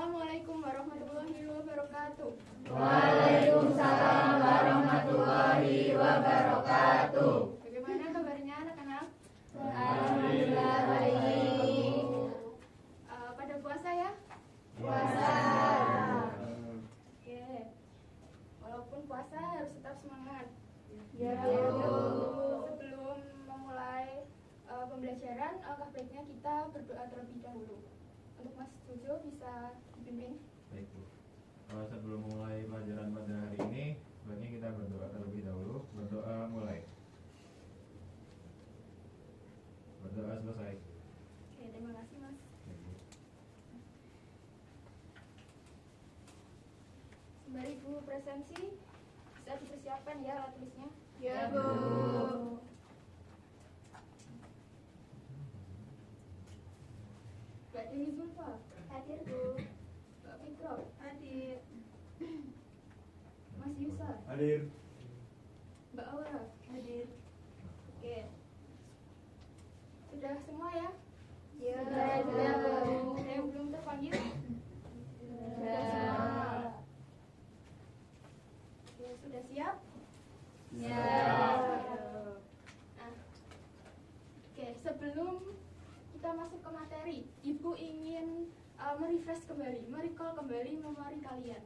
Assalamualaikum warahmatullahi wabarakatuh. Waalaikumsalam warahmatullahi wabarakatuh. Bagaimana kabarnya anak-anak? Alhamdulillah baik. Pada puasa ya? Puasa. Oke. Walaupun puasa harus tetap semangat. Ya, Sebelum memulai pembelajaran, alangkah baiknya kita berdoa terlebih dahulu. Untuk Mas Jojo bisa dipimpin. Baik Bu. Sebelum memulai pelajaran pada hari ini, sebaiknya kita berdoa terlebih dahulu. Berdoa mulai. Berdoa selesai. Oke, terima kasih Mas. Baik, Bu. Sembari Ibu presensi, bisa dipersiapkan ya alat tulisnya. Ya, Bu. Mbak Dewi Zulfa, hadir Bu. Mbak Fikro, hadir. Mas Yusa, Hadir. Mbak Aura, hadir. Oke. Sudah semua ya? Ya, Bu. Ada yang belum terpanggil? Sudah semua. Oke, sudah siap? Ya. Nah, oke, sebelum kita masuk ke materi, Ibu ingin merefresh kembali, merecall kembali memori kalian.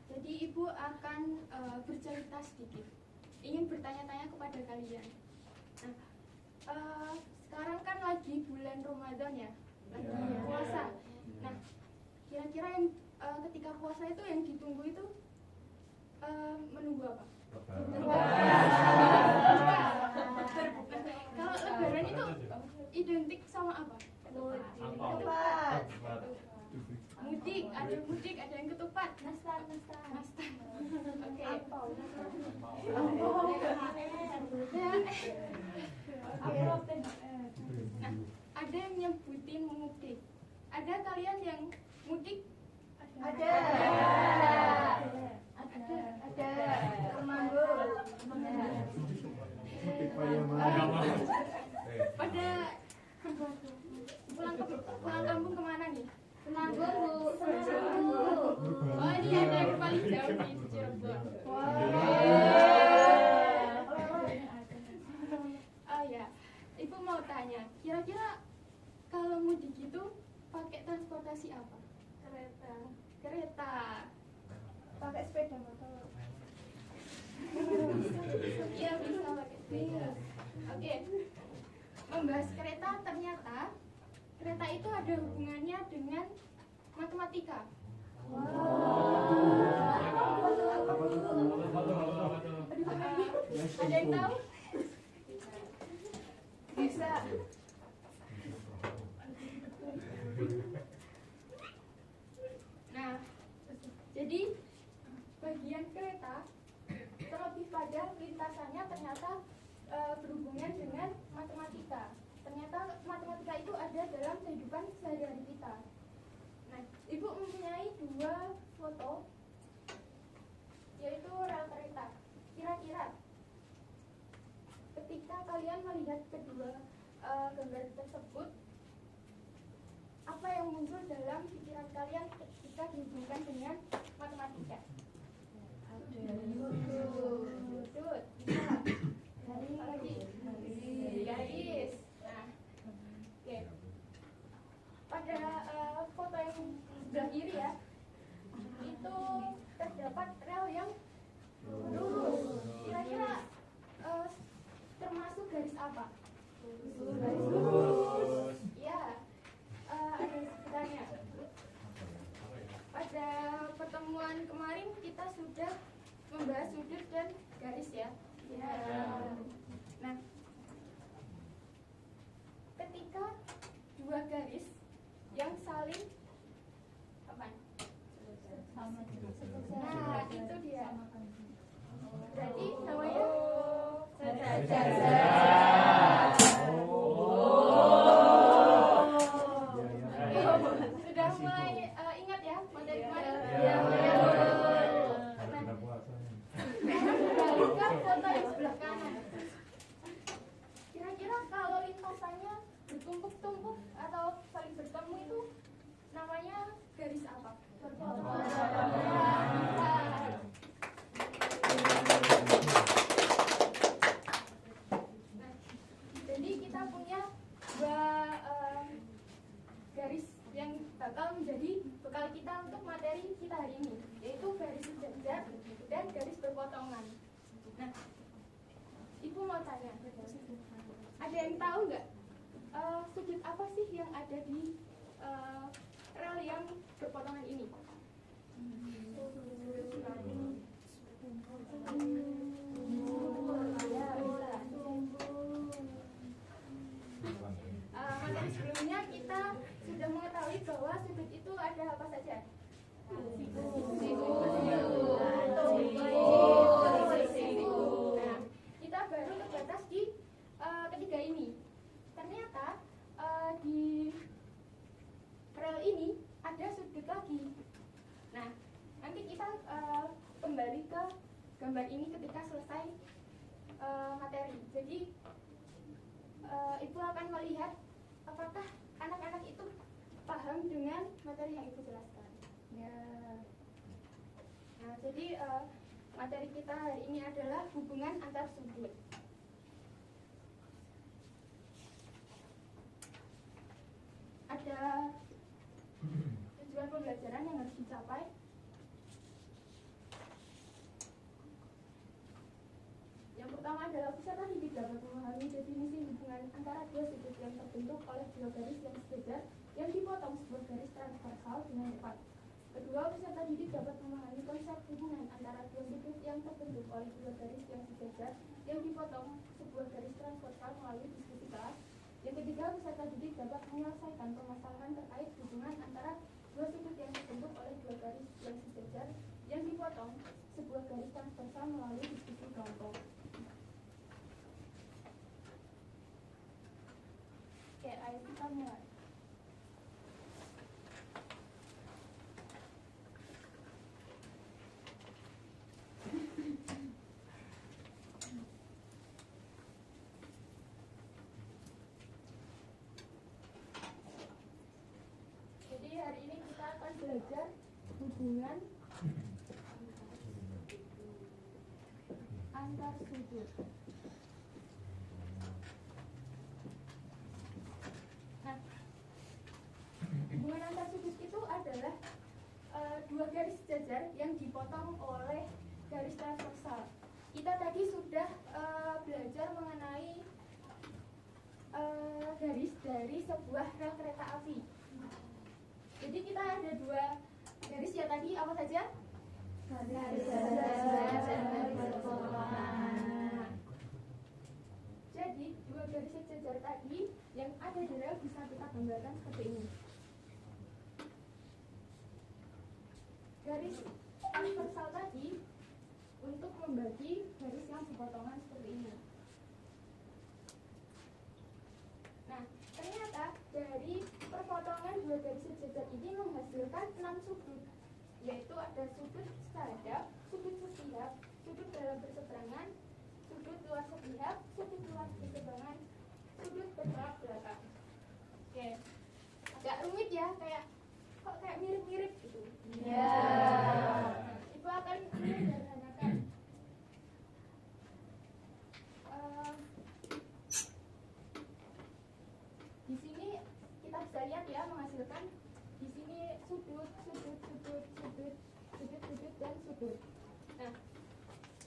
Jadi Ibu akan bercerita sedikit, ingin bertanya-tanya kepada kalian. Nah, sekarang kan lagi bulan Ramadan ya, lagi puasa. Nah, kira-kira yang ketika puasa itu yang ditunggu itu menunggu apa? Kalau Lebaran itu identik sama apa? Ketupat. Mudik, ada mudik, ada yang ketupat. Nastar. Oke. Nah, ada yang nyebutin mudik. Ada kalian yang mudik? Ada. Pada pulang kampung kemana nih? Temanggung, Bu. Oh, ini ada yang paling jauh nih di Cirebon. Oh ya, Ibu mau tanya, kira-kira kalau mudik itu pakai transportasi apa? Kereta. Pakai sepeda motor. Iya, bisa pakai sepeda. Oke. Membahas kereta, ternyata kereta itu ada hubungannya dengan matematika. Ada yang tahu? Bisa. Nah, jadi bagian kereta terlebih pada lintasannya ternyata berhubungan dengan matematika. Ternyata matematika itu ada dalam kehidupan sehari-hari kita. Nah, Ibu mempunyai dua foto, yaitu rel kereta. Kira-kira ketika kalian melihat kedua gambar tersebut, apa yang muncul dalam pikiran kalian ketika dihubungkan dengan matematika? Sudut, bisa. Lagi. Garis. Nah, oke. Pada foto yang sebelah kiri ya, itu terdapat rel yang lurus. Kira-kira termasuk garis apa? Garis lurus. Ya. Ada sekitarnya. Pada pertemuan kemarin kita sudah membahas sudut dan garis ya. Nah, ketika dua garis yang saling apa? Nah, itu dia. Berarti namanya sudah mulai ingat ya materi kemarin? Bukan foto yang sebelah kanan. Kira-kira kalau lintasannya bertumpuk-tumpuk atau saling bertemu itu namanya garis apa? bekal kita untuk materi kita hari ini, yaitu garis sejajar dan garis berpotongan. Nah, Ibu mau tanya, ada yang tahu nggak sudut apa sih yang ada di rel yang berpotongan ini? Materi sebelumnya kita sudah mengetahui bahwa sudut itu ada apa saja. Nah, kita baru terbatas di ketiga ini. Ternyata di rel ini ada sudut lagi. Nah, nanti kita kembali ke gambar ini ketika selesai materi. Jadi Ibu akan melihat apakah anak-anak itu paham dengan materi yang Ibu jelaskan. Ya. Nah, jadi materi kita hari ini adalah hubungan antar sudut. Ada tujuan pembelajaran yang harus dicapai. Yang pertama adalah peserta didik dapat memahami definisi hubungan antara dua sudut yang terbentuk oleh dua garis yang sejajar yang dipotong sebuah garis transversal dengan tepat. Kedua, peserta didik dapat memahami konsep hubungan antara dua sudut yang terbentuk oleh dua garis yang sejajar yang dipotong sebuah garis transversal melalui diskusi kelas. Yang ketiga, peserta didik dapat menyelesaikan permasalahan terkait hubungan antara dua sudut yang terbentuk oleh dua garis yang sejajar yang dipotong sebuah garis transversal melalui diskusi kelompok. Oke, ayo kita mulai. Jadi hari ini kita akan belajar hubungan antar sudut. Nah, hubungan antar sudut itu adalah dua garis sejajar yang dipotong oleh garis transversal. Kita tadi sudah belajar mengenai garis dari sebuah rel kereta api. Jadi kita ada dua garis ya tadi, apa saja? Garis sejajar dan berpotongan. Jadi dua garis sejajar tadi yang ada di rel bisa kita gambarkan seperti ini. Garis transversal tadi untuk membagi garis yang berpotongan seperti ini. Nah, ternyata dari perpotongan dua garis sejajar ini menghasilkan 6 sudut, yaitu ada sudut sehadap, sudut sepihak, sudut dalam berseberangan, sudut luar sepihak, sudut luar berseberangan, sudut bertolak belakang. Oke, agak rumit ya, kok kayak mirip-mirip gitu. Ya. Ibu akan menyederhanakan. Di sini kita bisa lihat ya menghasilkan di sini sudut, dan sudut. Nah,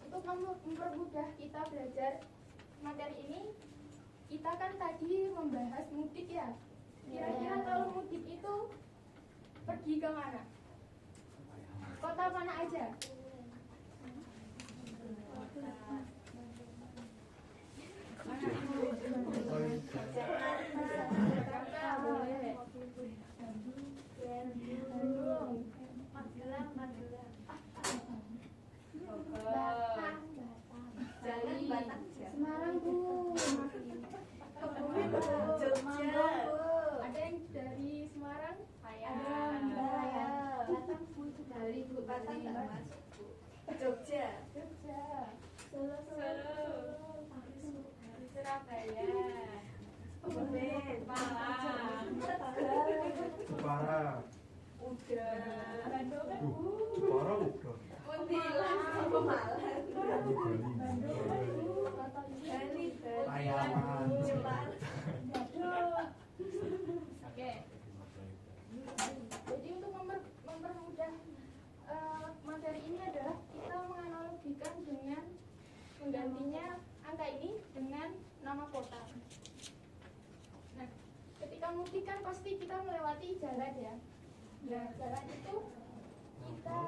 untuk mempermudah kita belajar materi ini, kita kan tadi membahas mudik ya. Kira-kira kalau mudik itu pergi ke mana? Kota mana aja? Semarang Bu. Jogja. Ada yang dari Semarang? Saya. Batam Bu. Dari Bu. Batam nggak masuk Bu. Jogja. Solo. Surabaya. Malang. Jepara. Udah. Bandung kan Bu. Jepara udah. Kuntilan. Malang. Bali. Layangan. Oke. Jadi untuk dilihat ya. Nah, jalan itu kita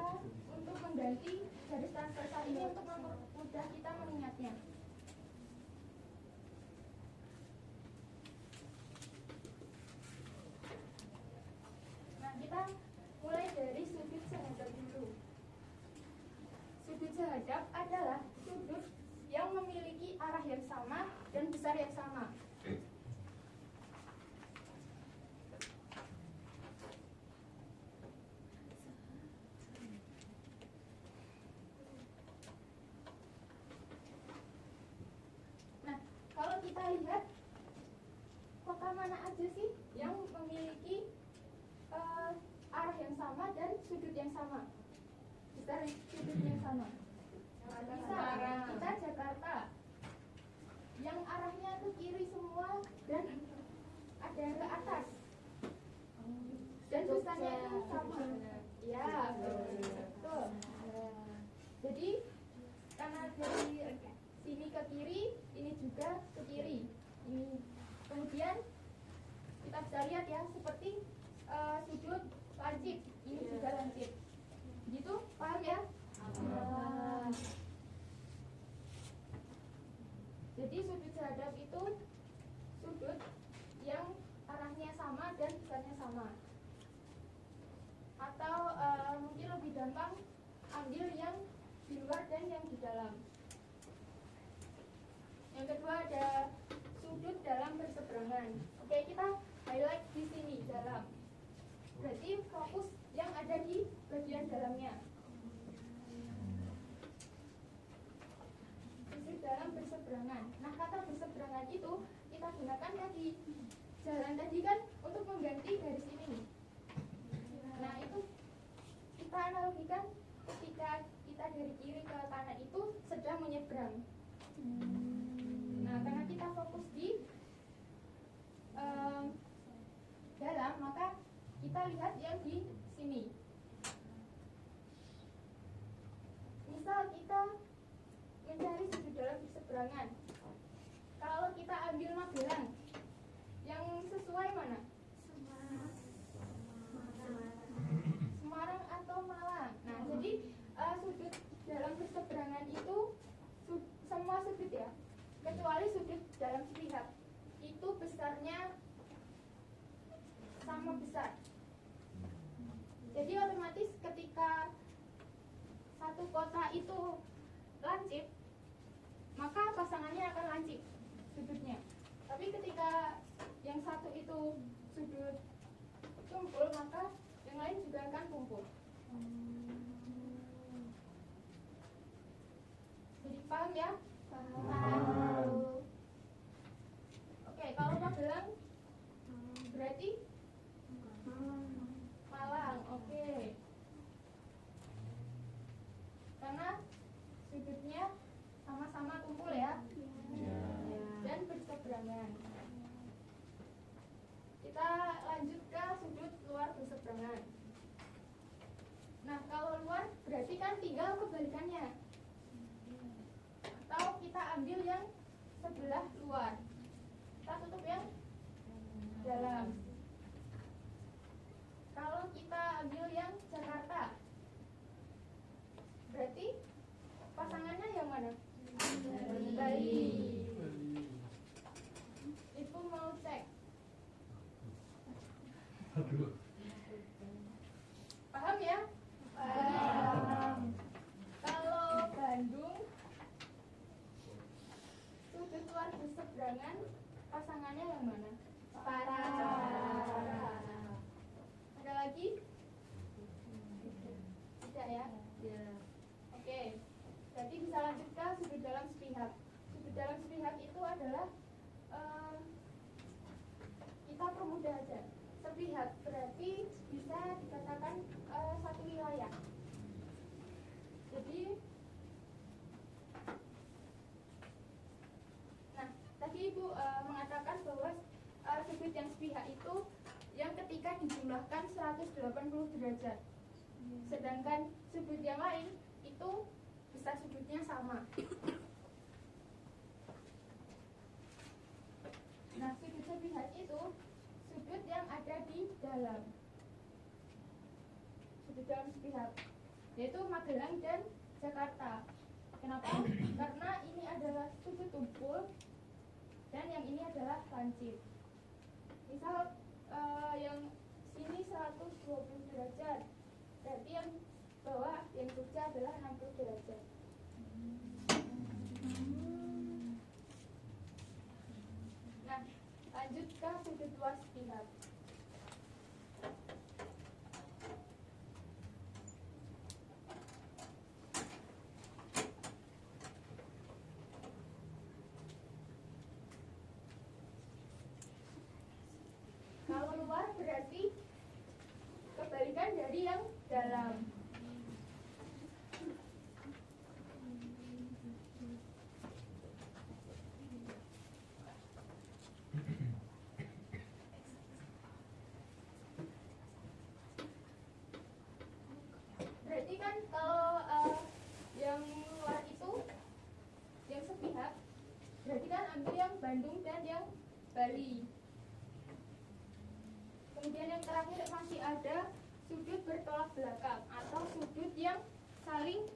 untuk mengganti garis transversal ini untuk mempermudah kita mengingatnya. Nah, kita mulai dari sudut sehadap dulu. Sudut sehadap adalah sudut yang memiliki arah yang sama dan besar yang sama. Nah, kalau kita lihat kota mana aja sih yang memiliki arah yang sama dan sudut yang sama, besar sudut yang sama? Bisa kita Jakarta yang arahnya tuh kiri semua dan ada ke atas dan besarnya itu sama. Ya, betul. Jadi karena dari sini ke kiri, ini juga ke kiri. Ini kemudian kita bisa lihat ya seperti sudut lancip, ini juga lancip. Gitu, paham ya? Jadi sudut sehadap itu sudut yang arahnya sama dan besarnya sama. Atau mungkin lebih gampang ambil yang di luar dan yang di dalam. Yang kedua ada sudut dalam berseberangan. Oke, kita highlight di sini dalam. Berarti fokus yang ada di bagian dalamnya. Sudut dalam berseberangan. Nah, kata berseberangan itu kita gunakan tadi. Jalan tadi kan untuk mengganti garis ini. Nah, itu kita analogikan ketika kita dari kiri ke kanan itu sedang menyeberang. Nah, karena kita fokus di dalam, maka kita lihat yang di sini. Misal kita mencari sudut dalam berseberangan. Kalau kita ambil Magelang, yang sesuai mana? Semarang atau Malang. Nah, jadi sudut dalam berseberangan itu semua sudut ya, kecuali sudut dalam sepihak. Itu besarnya sama besar. Jadi otomatis ketika satu kota itu lancip, maka pasangannya akan lancip sudutnya. Tapi ketika yang satu itu sudut kumpul, maka yang lain juga akan kumpul. Jadi paham ya? Paham. Oke, kalau Magelang berarti Malang. Oke. Karena sudutnya sama-sama kumpul ya. Dan berseberangan. Kita lanjut ke sudut luar berseberangan. Nah, kalau luar berarti kan tinggal kebalikannya. Atau kita ambil yang sebelah luar, kita tutup yang dalam. Kalau kita ambil yang Jakarta, berarti pasangannya yang mana? Bali. Ibu mau cek. Paham ya? Paham. Kalau Bandung, sudut luar berseberangan, pasangannya yang mana? Para. Ada lagi? Tidak ya? Oke. Jadi bisa lanjut ke sudut dalam sepihak. Sudut dalam sepihak itu adalah kita permudah aja. Sepihak berarti bisa dikatakan satu wilayah. Jadi, nah tadi Ibu mengatakan bahwa sudut yang sepihak itu yang ketika dijumlahkan 180 derajat. Sedangkan sudut yang lain itu besar sudutnya sama. Nah, sudut sepihak itu sudut yang ada di dalam. dalam sepihak, yaitu Magelang dan Jakarta. Kenapa? Karena ini adalah sudut tumpul dan yang ini adalah lancip. Misal yang sini 120 derajat, berarti yang bawah yang Jogja adalah 60 derajat. Nah, lanjut ke sudut luar sepihak. Kalau luar berarti kebalikan dari yang dalam. Berarti kan kalau yang luar itu yang sepihak, berarti kan ambil yang Bandung dan yang Bali. Kemudian yang terakhir masih ada sudut bertolak belakang atau sudut yang saling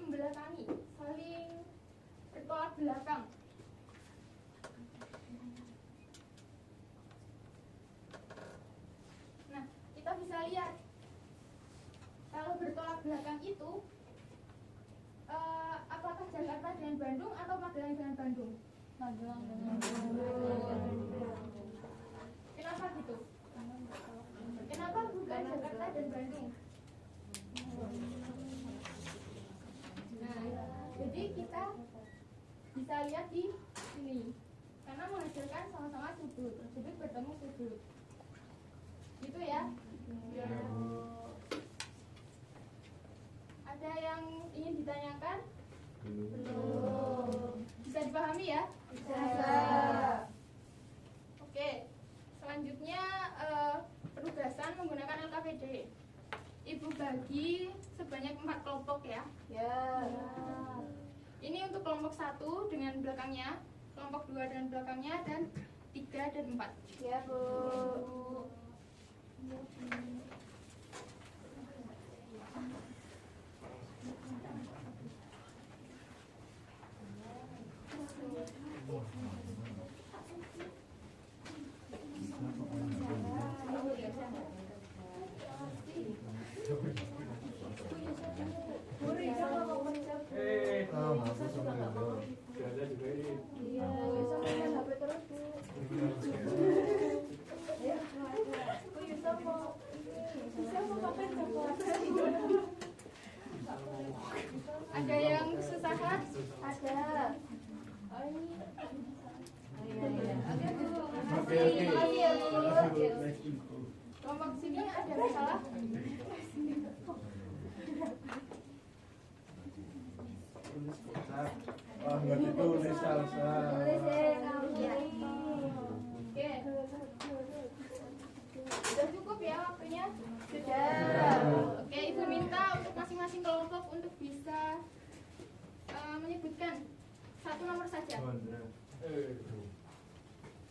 membelakangi, saling bertolak belakang. Nah, kita bisa lihat kalau bertolak belakang itu apakah Jakarta dengan Bandung atau Magelang dengan Bandung? Magelang dengan Kenapa gitu? Kenapa bukan Jakarta dan Bandung? Nah, jadi kita bisa lihat di sini karena menghasilkan sama-sama sudut bertemu sudut. Gitu ya? Ya, Bu. Ada yang ingin ditanyakan? Belum. Bisa dipahami ya? Bisa. Oke, selanjutnya penugasan menggunakan LKPD. Ibu bagi sebanyak 4 kelompok ya. Ya. Ini untuk kelompok 1 dengan belakangnya, kelompok 2 dengan belakangnya, dan 3 dan 4. Ya, Bu. Ada yang kesusahan? Ada. Oh, ini. Oke. Makasih ya, Bu. Kelompok sini ada masalah? Oh, nggak ditulis Salsa. Tulis ya, kamu. Oke. Sudah cukup ya waktunya? Sudah. Oke, Ibu minta untuk masing-masing kelompok untuk bisa menyebutkan satu nomor saja.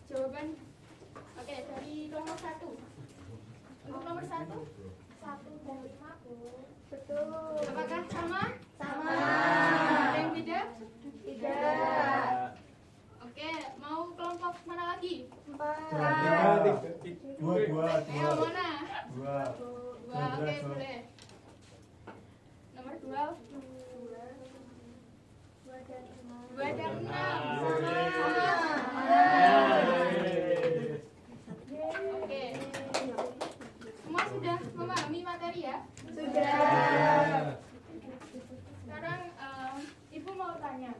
Jawaban. Oke, dari kelompok 1. Untuk nomor 1, 1 dan 5, Bu. Betul. apakah sama? Sama. Ada yang beda? Tidak. Oke, mau kelompok mana lagi? 4. Dua. Ayo, mana? Dua. Dua, oke, boleh. Nomor 2, 2 dan 6. 2 dan 6. Oke. Semua sudah memahami materi ya? Sudah. Sekarang Ibu mau tanya.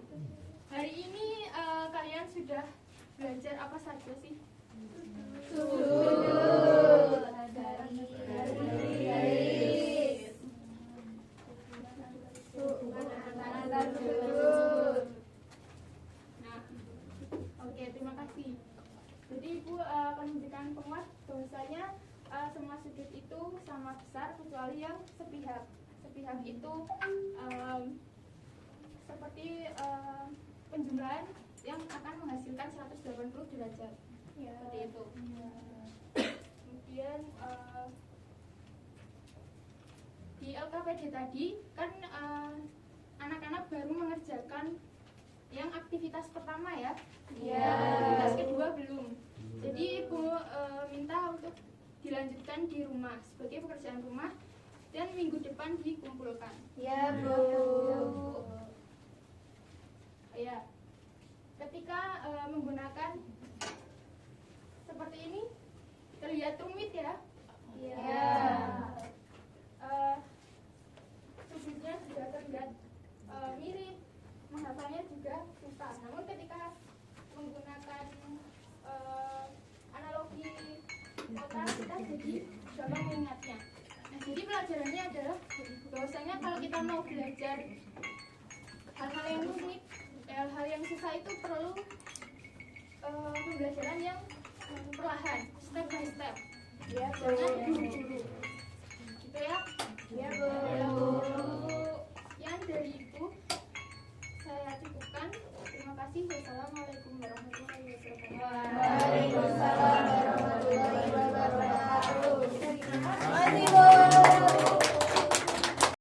Hari ini kalian sudah belajar apa saja sih? Sudut. Antar sudut. Nah, oke, terima kasih. Jadi Ibu akan memberikan penguat bahwasanya semua sudut itu sama besar kecuali yang sepihak. Sepihak itu seperti penjumlahan yang akan menghasilkan 180 derajat. Ya. Seperti itu. kemudian di LKPD tadi kan anak-anak baru mengerjakan yang aktivitas pertama ya. Iya. Aktivitas kedua belum. Jadi Ibu minta untuk dilanjutkan di rumah sebagai pekerjaan rumah dan minggu depan dikumpulkan. Ya, Bu. Ya. Ketika menggunakan seperti ini terlihat rumit ya. Iya. Tubuhnya juga terlihat mirip, menghafalnya juga susah. Namun ketika menggunakan analogi kota kita jadi gampang mengingatnya. Nah, jadi pelajarannya adalah bahwasanya kalau kita mau belajar hal-hal yang rumit, hal-hal yang susah itu perlu pembelajaran yang perlahan, step by step. Ya, Bu. Jangan buru-buru. Gitu ya. Ya, Bu. Yang dari Ibu saya cukupkan. Terima kasih. Wassalamualaikum warahmatullahi wabarakatuh. Waalaikumsalam